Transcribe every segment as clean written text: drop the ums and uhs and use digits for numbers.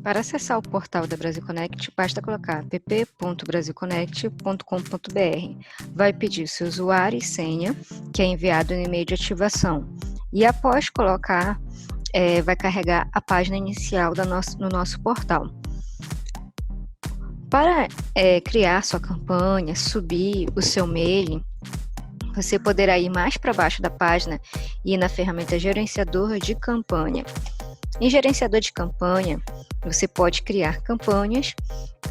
Para acessar o portal da Brasil Connect, basta colocar app.brasilconnect.com.br. Vai pedir seu usuário e senha, que é enviado no e-mail de ativação. E após colocar, vai carregar a página inicial no nosso portal. Para criar sua campanha, subir o seu mailing, você poderá ir mais para baixo da página e ir na ferramenta Gerenciador de Campanha. Em Gerenciador de Campanha, você pode criar campanhas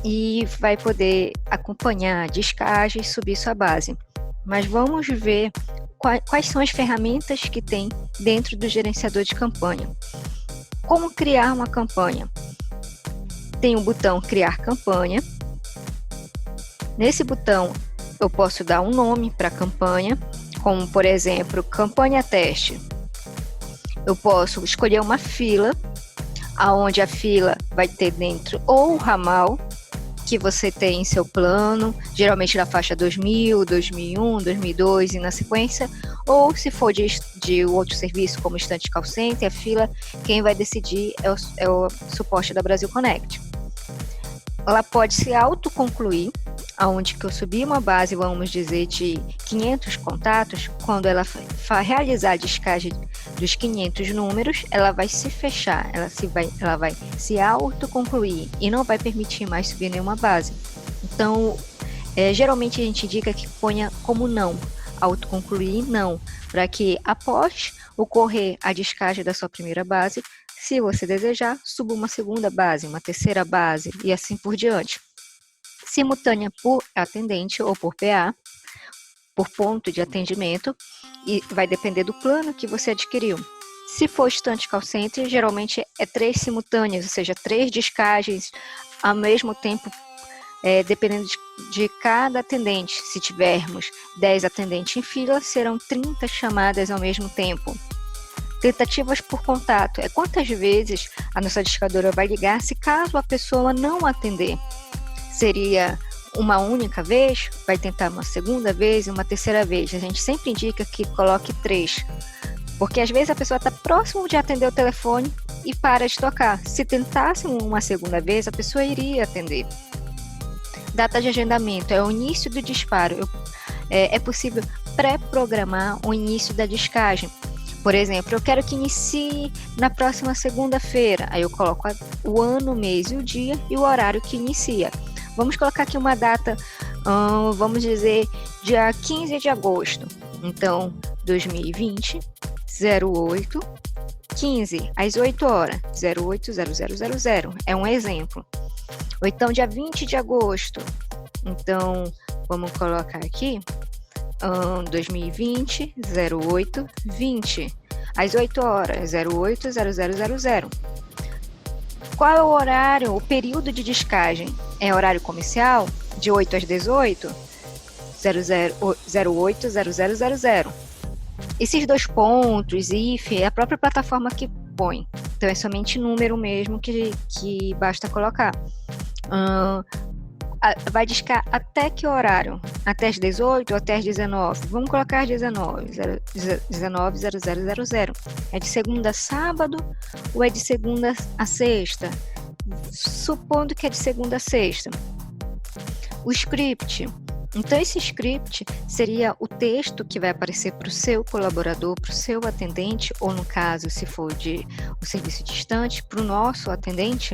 e vai poder acompanhar descagem e subir sua base. Mas vamos ver quais são as ferramentas que tem dentro do Gerenciador de Campanha. Como criar uma campanha? Tem o botão Criar Campanha. Nesse botão, eu posso dar um nome para a campanha, como, por exemplo, Campanha Teste. Eu posso escolher uma fila, aonde a fila vai ter dentro ou o ramal que você tem em seu plano, geralmente na faixa 2000, 2001, 2002 e na sequência, ou se for de outro serviço como Instant Call Center, a fila, quem vai decidir é o suporte da Brasil Connect. Ela pode se autoconcluir, aonde que eu subi uma base, vamos dizer, de 500 contatos, quando ela realizar a descagem dos 500 números, ela vai se fechar, ela vai se autoconcluir e não vai permitir mais subir nenhuma base. Então, geralmente a gente indica que ponha como não, autoconcluir não, para que após ocorrer a descagem da sua primeira base, se você desejar, suba uma segunda base, uma terceira base e assim por diante. Simultânea por atendente ou por PA, por ponto de atendimento, e vai depender do plano que você adquiriu. Se for Instant Call Center, geralmente é 3 simultâneas, ou seja, 3 descagens ao mesmo tempo, dependendo de cada atendente. Se tivermos 10 atendentes em fila, serão 30 chamadas ao mesmo tempo. Tentativas por contato é quantas vezes a nossa discadora vai ligar se caso a pessoa não atender. Seria uma única vez, vai tentar uma segunda vez e uma terceira vez. A gente sempre indica que coloque 3, porque às vezes a pessoa está próximo de atender o telefone e para de tocar. Se tentasse uma segunda vez, a pessoa iria atender. Data de agendamento é o início do disparo. É possível pré-programar o início da descagem. Por exemplo, eu quero que inicie na próxima segunda-feira. Aí eu coloco o ano, o mês e o dia e o horário que inicia. Vamos colocar aqui uma data, vamos dizer, dia 15 de agosto. Então, 2020, 08, 15, às 8 horas, 080000. É um exemplo. Ou então, dia 20 de agosto. Então, vamos colocar aqui, 2020, 08, 20, às 8 horas, 080000. Qual é o horário, o período de descagem? É horário comercial? De 8 às 18? 080000. Esses 2 pontos, if, é a própria plataforma que põe. Então, é somente número mesmo que basta colocar. Vai discar até que horário? Até as 18 ou até as 19? Vamos colocar as 19, 19:00. É de segunda a sábado ou é de segunda a sexta? Supondo que é de segunda a sexta. O script. Então, esse script seria o texto que vai aparecer para o seu colaborador, para o seu atendente, ou no caso, se for de um serviço distante, para o nosso atendente,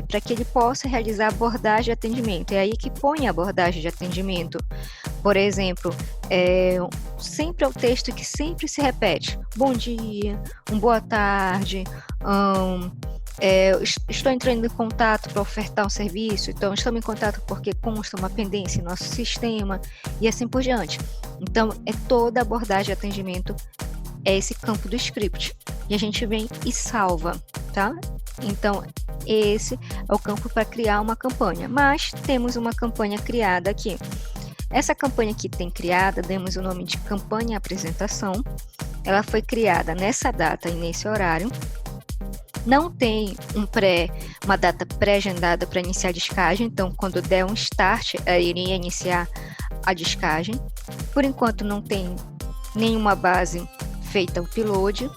para que ele possa realizar a abordagem de atendimento. É aí que põe a abordagem de atendimento. Por exemplo, sempre é o texto que sempre se repete. Bom dia, boa tarde, estou entrando em contato para ofertar um serviço, então estamos em contato porque consta uma pendência em nosso sistema e assim por diante. Então, é toda a abordagem de atendimento, é esse campo do script. E a gente vem e salva, tá? Então, esse é o campo para criar uma campanha. Mas temos uma campanha criada aqui. Essa campanha que tem criada, demos o nome de campanha apresentação. Ela foi criada nessa data e nesse horário. Não tem uma data pré-agendada para iniciar a descagem, então quando der um start, iria iniciar a descagem. Por enquanto não tem nenhuma base feita o upload.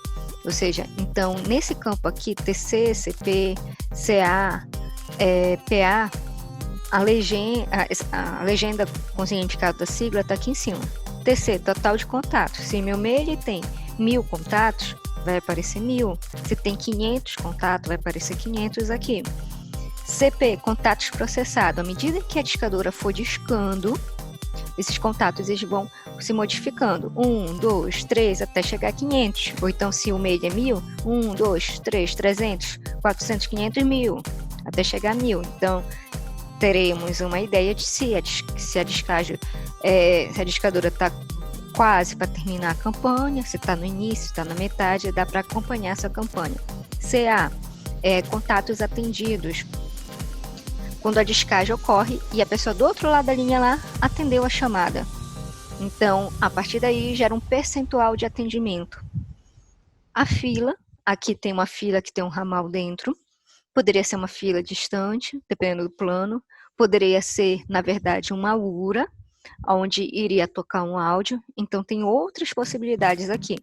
Ou seja, então, nesse campo aqui, TC, CP, CA, PA, a legenda com o significado da sigla está aqui em cima. TC, total de contatos. Se meu mail tem 1000 contatos, vai aparecer 1000. Se tem 500 contatos, vai aparecer 500 aqui. CP, contatos processados. À medida que a discadora for discando, esses contatos eles vão se modificando. 1, 2, 3, até chegar a 500. Ou então, se o mail é 1000, 1, 2, 3, 300, 400, 500, 1000. Até chegar a 1000. Então, teremos uma ideia de se a discadora está quase para terminar a campanha, se está no início, está na metade, dá para acompanhar essa campanha. CA, contatos atendidos. Quando a descagem ocorre e a pessoa do outro lado da linha lá atendeu a chamada. Então, a partir daí, gera um percentual de atendimento. A fila, aqui tem uma fila que tem um ramal dentro, poderia ser uma fila distante, dependendo do plano, poderia ser, na verdade, uma URA, onde iria tocar um áudio, então tem outras possibilidades aqui.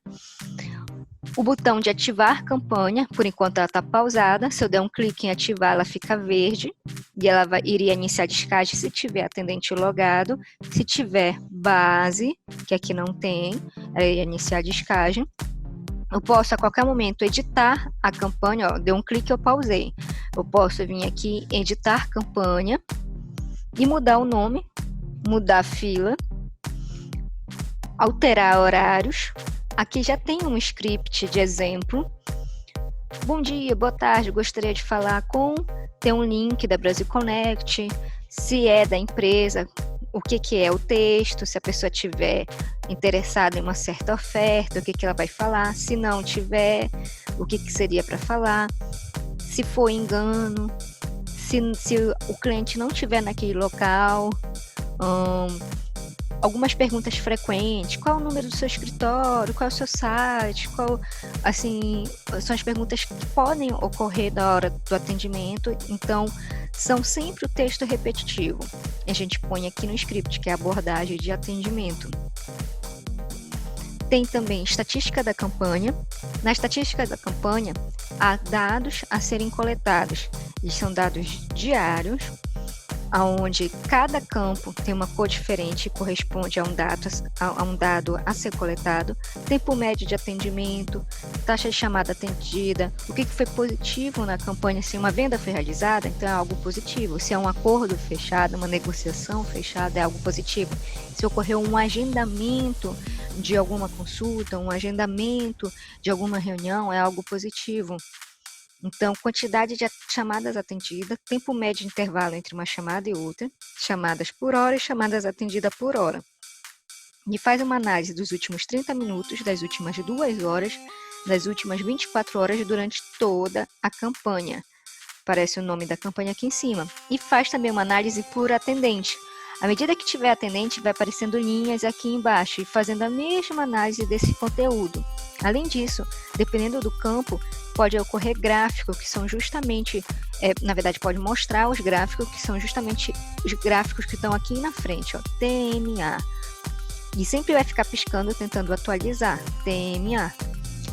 O botão de ativar campanha, por enquanto ela está pausada, se eu der um clique em ativar, ela fica verde, e ela iria iniciar a descagem se tiver atendente logado. Se tiver base, que aqui não tem, ela iria iniciar a descagem. Eu posso a qualquer momento editar a campanha, ó, deu um clique eu pausei. Eu posso vir aqui editar campanha e mudar o nome, mudar a fila, alterar horários. Aqui já tem um script de exemplo. Bom dia, boa tarde, gostaria de falar com... Tem um link da Brasil Connect, se é da empresa, o que é o texto, se a pessoa tiver interessada em uma certa oferta, o que ela vai falar, se não tiver, o que seria para falar, se for engano, se o cliente não estiver naquele local, algumas perguntas frequentes, qual é o número do seu escritório, qual é o seu site, são as perguntas que podem ocorrer na hora do atendimento, então são sempre o texto repetitivo. A gente põe aqui no script, que é a abordagem de atendimento. Tem também estatística da campanha. Na estatística da campanha, há dados a serem coletados. Eles são dados diários, onde cada campo tem uma cor diferente e corresponde a um dado a ser coletado, tempo médio de atendimento, taxa de chamada atendida, o que foi positivo na campanha, se uma venda foi realizada, então é algo positivo, se é um acordo fechado, uma negociação fechada, é algo positivo, se ocorreu um agendamento de alguma consulta, um agendamento de alguma reunião, é algo positivo. Então, quantidade de chamadas atendidas, tempo médio de intervalo entre uma chamada e outra, chamadas por hora e chamadas atendidas por hora. E faz uma análise dos últimos 30 minutos, das últimas 2 horas, das últimas 24 horas durante toda a campanha. Aparece o nome da campanha aqui em cima. E faz também uma análise por atendente. À medida que tiver atendente, vai aparecendo linhas aqui embaixo e fazendo a mesma análise desse conteúdo. Além disso, dependendo do campo, pode ocorrer gráficos que são justamente, na verdade pode mostrar os gráficos que são justamente os gráficos que estão aqui na frente, ó, TMA. E sempre vai ficar piscando tentando atualizar, TMA.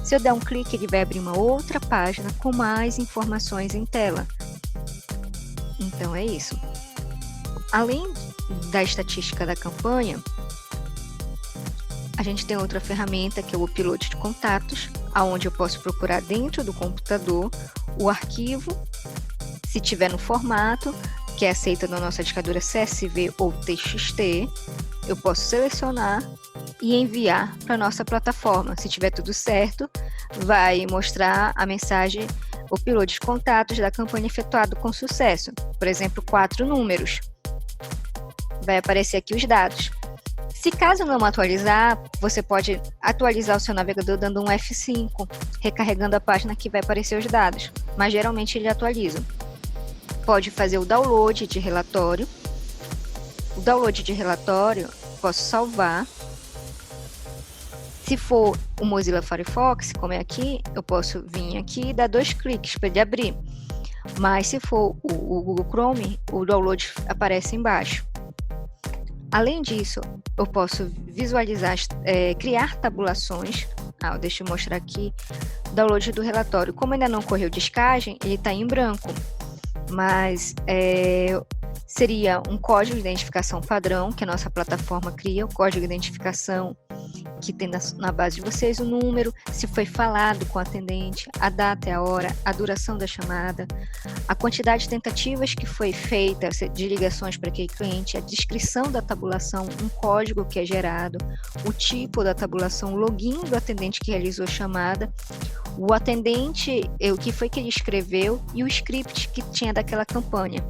Se eu der um clique, ele vai abrir uma outra página com mais informações em tela. Então é isso. Além da estatística da campanha, a gente tem outra ferramenta que é o upload de contatos, onde eu posso procurar dentro do computador o arquivo, se tiver no formato, que é aceito na nossa discadora CSV ou TXT, eu posso selecionar e enviar para a nossa plataforma. Se tiver tudo certo, vai mostrar a mensagem upload de contatos da campanha efetuado com sucesso. Por exemplo, 4 números. Vai aparecer aqui os dados. Se caso não atualizar, você pode atualizar o seu navegador dando um F5, recarregando a página que vai aparecer os dados, mas geralmente ele atualiza. Pode fazer o download de relatório. O download de relatório, posso salvar. Se for o Mozilla Firefox, como é aqui, eu posso vir aqui e dar 2 cliques para ele abrir. Mas se for o Google Chrome, o download aparece embaixo. Além disso, eu posso visualizar, criar tabulações. Deixa eu mostrar aqui download do relatório. Como ainda não ocorreu descagem, ele está em branco, mas seria um código de identificação padrão que a nossa plataforma cria, o código de identificação que tem na base de vocês, o número, se foi falado com o atendente, a data e a hora, a duração da chamada, a quantidade de tentativas que foi feita de ligações para aquele cliente, a descrição da tabulação, um código que é gerado, o tipo da tabulação, o login do atendente que realizou a chamada, o atendente, o que foi que ele escreveu e o script que tinha daquela campanha.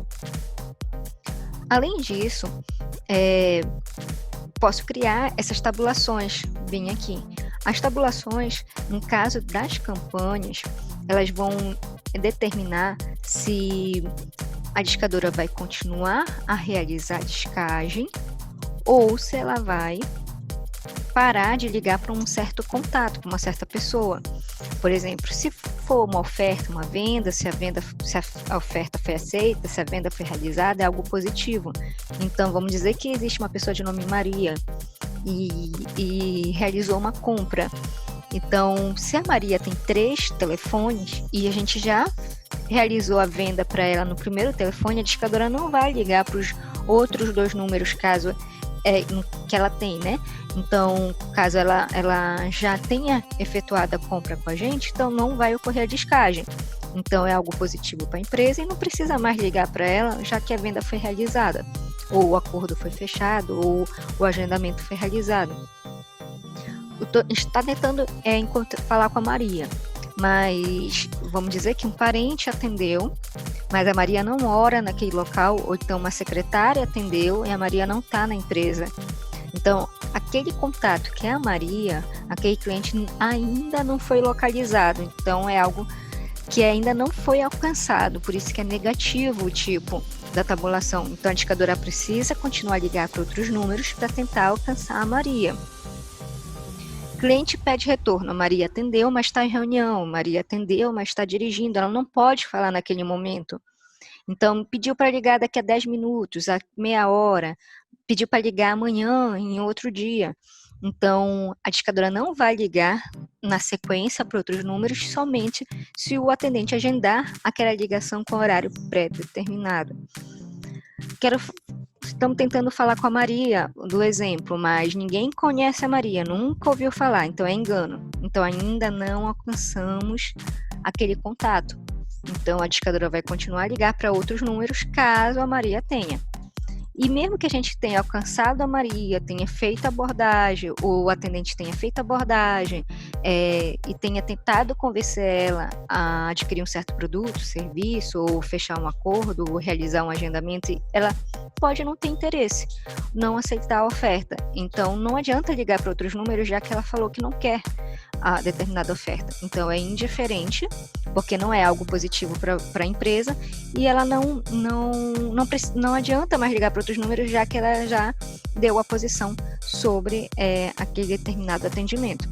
Além disso, posso criar essas tabulações, bem aqui. As tabulações, no caso das campanhas, elas vão determinar se a discadora vai continuar a realizar a descagem ou se ela vai parar de ligar para um certo contato, para uma certa pessoa. Por exemplo, se for uma oferta, uma venda, se a oferta foi aceita, se a venda foi realizada, é algo positivo. Então, vamos dizer que existe uma pessoa de nome Maria e realizou uma compra. Então, se a Maria tem 3 telefones e a gente já realizou a venda para ela no primeiro telefone, a discadora não vai ligar para os outros 2 números, caso que ela tem, né? Então, caso ela já tenha efetuado a compra com a gente, então não vai ocorrer a descagem. Então, é algo positivo para a empresa e não precisa mais ligar para ela, já que a venda foi realizada, ou o acordo foi fechado, ou o agendamento foi realizado. A gente está tentando falar com a Maria, mas vamos dizer que um parente atendeu, mas a Maria não mora naquele local, ou então uma secretária atendeu e a Maria não está na empresa. Então, aquele contato que é a Maria, aquele cliente ainda não foi localizado, então é algo que ainda não foi alcançado, por isso que é negativo o tipo da tabulação. Então, a discadora precisa continuar a ligar para outros números para tentar alcançar a Maria. Cliente pede retorno, a Maria atendeu, mas está em reunião, Maria atendeu, mas está dirigindo, ela não pode falar naquele momento. Então, pediu para ligar daqui a 10 minutos, a meia hora, pediu para ligar amanhã, em outro dia. Então, a discadora não vai ligar na sequência para outros números, somente se o atendente agendar aquela ligação com horário pré-determinado. Estamos tentando falar com a Maria, do exemplo, mas ninguém conhece a Maria, nunca ouviu falar, então é engano. Então, ainda não alcançamos aquele contato. Então, a discadora vai continuar a ligar para outros números, caso a Maria tenha. E mesmo que a gente tenha alcançado a Maria, tenha feito a abordagem, ou o atendente tenha feito a abordagem, e tenha tentado convencer ela a adquirir um certo produto, serviço, ou fechar um acordo, ou realizar um agendamento, ela pode não ter interesse, não aceitar a oferta. Então, não adianta ligar para outros números, já que ela falou que não quer a determinada oferta. Então, é indiferente, porque não é algo positivo para a empresa, e ela não adianta mais ligar para outros números, já que ela já deu a posição sobre aquele determinado atendimento.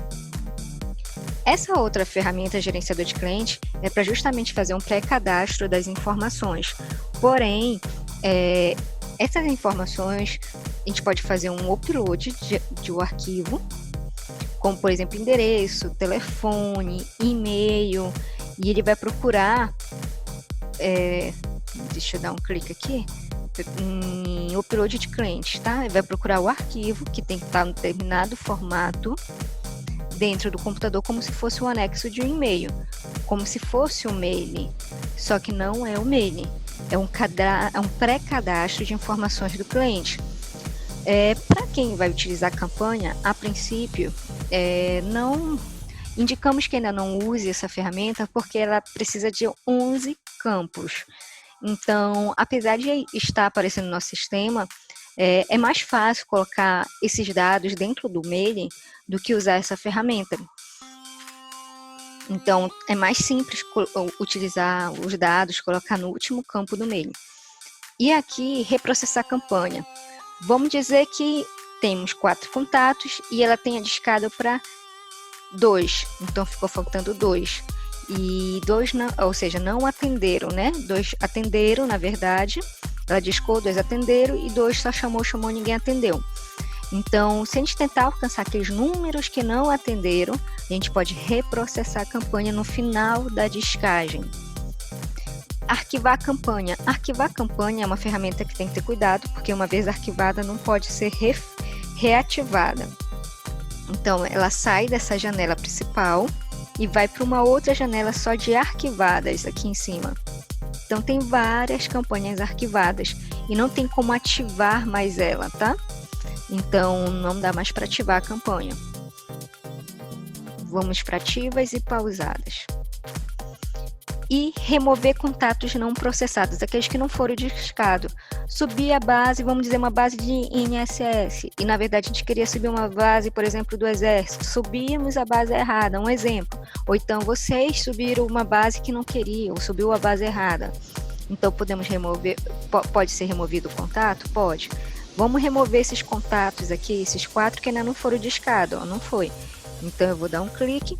Essa outra ferramenta, gerenciador de cliente, é para justamente fazer um pré-cadastro das informações. Porém, essas informações, a gente pode fazer um upload de um arquivo, como, por exemplo, endereço, telefone, e-mail, e ele vai procurar, deixa eu dar um clique aqui, em upload de clientes, tá? Ele vai procurar o arquivo, que tem que estar no determinado formato, dentro do computador, como se fosse um anexo de um e-mail, como se fosse um mail, só que não é o mail, é um pré-cadastro de informações do cliente. Para quem vai utilizar a campanha, a princípio, não indicamos que ainda não use essa ferramenta, porque ela precisa de 11 campos. Então, apesar de estar aparecendo no nosso sistema, é mais fácil colocar esses dados dentro do mail do que usar essa ferramenta. Então, é mais simples utilizar os dados, colocar no último campo do mail. E aqui, reprocessar a campanha. Vamos dizer que temos 4 contatos e ela tenha discado para 2, então ficou faltando 2. E 2, ou seja, não atenderam, né? 2 atenderam, na verdade. Ela discou, 2 atenderam e 2 só chamou, ninguém atendeu. Então, se a gente tentar alcançar aqueles números que não atenderam, A gente pode reprocessar a campanha no final da descagem. Arquivar a campanha. Arquivar a campanha é uma ferramenta que tem que ter cuidado, porque uma vez arquivada não pode ser reativada. Então, ela sai dessa janela principal e vai para uma outra janela só de arquivadas aqui em cima. Então, tem várias campanhas arquivadas e não tem como ativar mais ela, tá? Então, não dá mais para ativar a campanha. Vamos para ativas e pausadas. E remover contatos não processados, aqueles que não foram discados. Subir a base, vamos dizer, uma base de INSS, e na verdade a gente queria subir uma base, por exemplo, do Exército. Subimos a base errada, um exemplo. Ou então vocês subiram uma base que não queriam, subiu a base errada. Então podemos remover, pode ser removido o contato? Pode. Vamos remover esses contatos aqui, esses 4 que ainda não foram discados, não foi. Então eu vou dar um clique,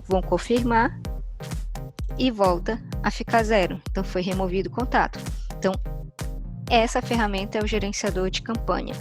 vou confirmar, e volta a ficar 0. Então, foi removido o contato. Então, essa ferramenta é o gerenciador de campanha.